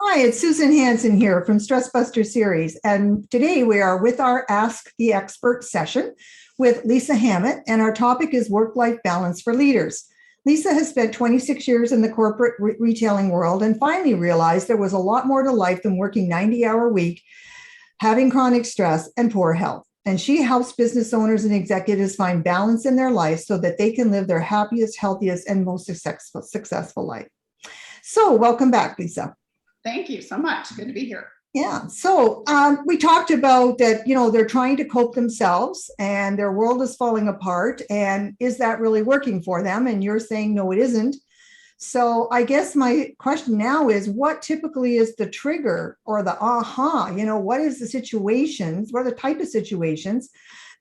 Hi, it's Susan Hanson here from Stressbuster series. And today we are with our Ask the Expert session with Lisa Hammett, and our topic is work-life balance for leaders. Lisa has spent 26 years in the corporate retailing world and finally realized there was a lot more to life than working 90-hour week, having chronic stress, and poor health. And she helps business owners and executives find balance in their life so that they can live their happiest, healthiest, and most successful life. So welcome back, Lisa. Thank you so much. Good to be here. Yeah. So we talked about that, they're trying to cope themselves and their world is falling apart. And is that really working for them? And you're saying, no, it isn't. So I guess my question now is, what typically is the trigger or the aha? What is the situations, what are the type of situations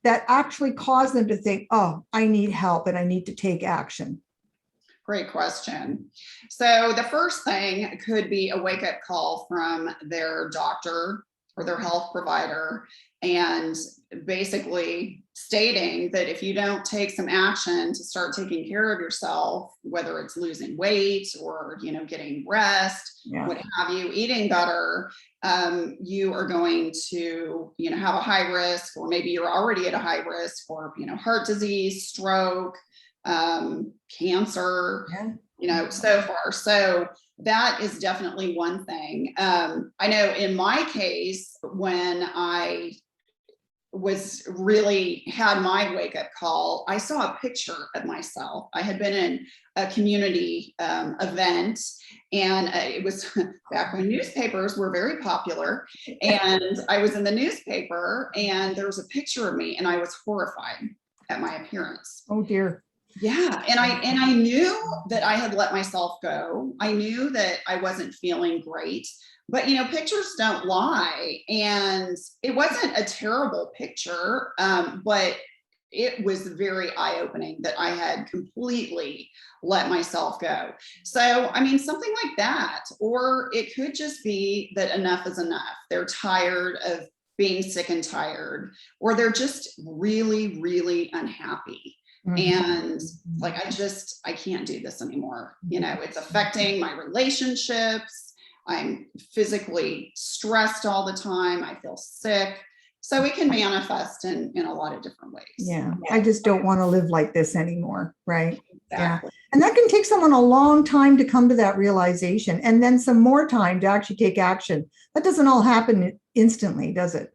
that actually cause them to think, oh, I need help and I need to take action? Great question. So the first thing could be a wake-up call from their doctor or their health provider, and basically stating that if you don't take some action to start taking care of yourself, whether it's losing weight or getting rest, what have you, eating better, you are going to have a high risk, or maybe you're already at a high risk for heart disease, stroke, cancer, so far. So that is definitely one thing. I know in my case, when I was really had my wake-up call, I saw a picture of myself. I had been in a community event, and it was back when newspapers were very popular, and I was in the newspaper and there was a picture of me and I was horrified at my appearance. Oh dear. Yeah. And I knew that I had let myself go. I knew that I wasn't feeling great, but pictures don't lie. And it wasn't a terrible picture, but it was very eye-opening that I had completely let myself go. So, something like that, or it could just be that enough is enough. They're tired of being sick and tired, or they're just really, really unhappy. And like, I can't do this anymore. It's affecting my relationships. I'm physically stressed all the time. I feel sick. So it can manifest in a lot of different ways. Yeah. I just don't want to live like this anymore. Right. Exactly. Yeah. And that can take someone a long time to come to that realization, and then some more time to actually take action. That doesn't all happen instantly, does it?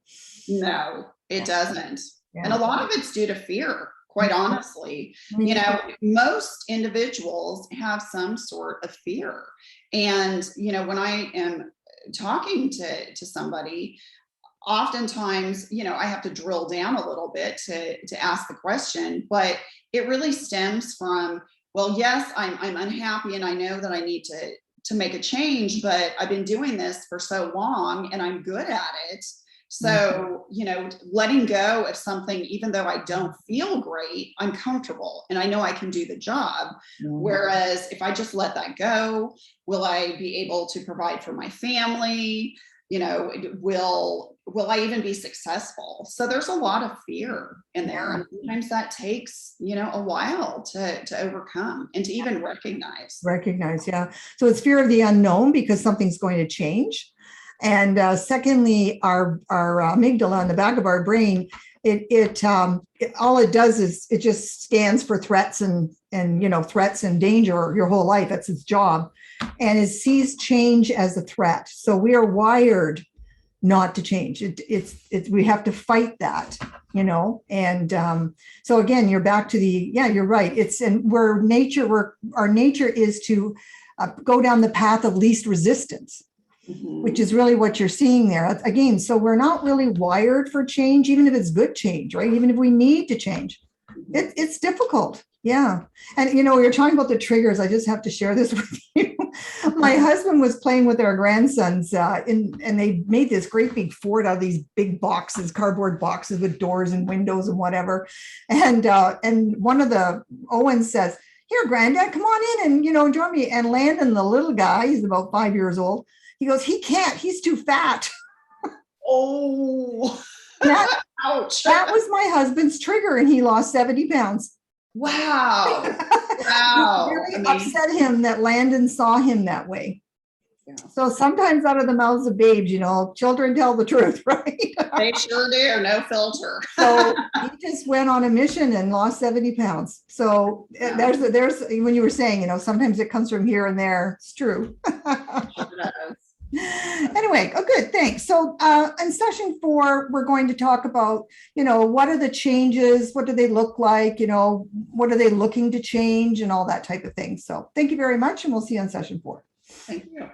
No, it doesn't. Yeah. And a lot of it's due to fear. Quite honestly, most individuals have some sort of fear. And, when I am talking to somebody, oftentimes, I have to drill down a little bit to ask the question, but it really stems from, well, yes, I'm unhappy and I know that I need to make a change, but I've been doing this for so long and I'm good at it. So, letting go of something, even though I don't feel great, I'm comfortable and I know I can do the job. Whereas if I just let that go, will I be able to provide for my family? Will I even be successful? So there's a lot of fear in there. And sometimes that takes, a while to overcome and to even recognize. Yeah. So it's fear of the unknown because something's going to change. And secondly, our amygdala in the back of our brain, it all it does is it just stands for threats and threats and danger your whole life. That's its job, and it sees change as a threat. So we are wired not to change. We have to fight that, And so again, you're back to you're right. Our nature is to go down the path of least resistance. Which is really what you're seeing there. Again, so we're not really wired for change, even if it's good change, right? Even if we need to change. It's difficult. Yeah. And, you're talking about the triggers. I just have to share this with you. My husband was playing with our grandsons and they made this great big fort out of these big boxes, cardboard boxes with doors and windows and whatever. And one of the Owens says, "Here, Granddad, come on in and, join me." And Landon, the little guy, he's about 5 years old. He goes, "He can't, he's too fat." Oh, ouch. That was my husband's trigger, and he lost 70 pounds. Wow. Wow. It really upset him that Landon saw him that way. So sometimes out of the mouths of babes, children tell the truth, right? They sure do. No filter. So he just went on a mission and lost 70 pounds. So there's when you were saying, sometimes it comes from here and there. It's true. Anyway, good, thanks. So in session 4, we're going to talk about, what are the changes? What do they look like? What are they looking to change and all that type of thing. So thank you very much. And we'll see you on session 4. Thank you.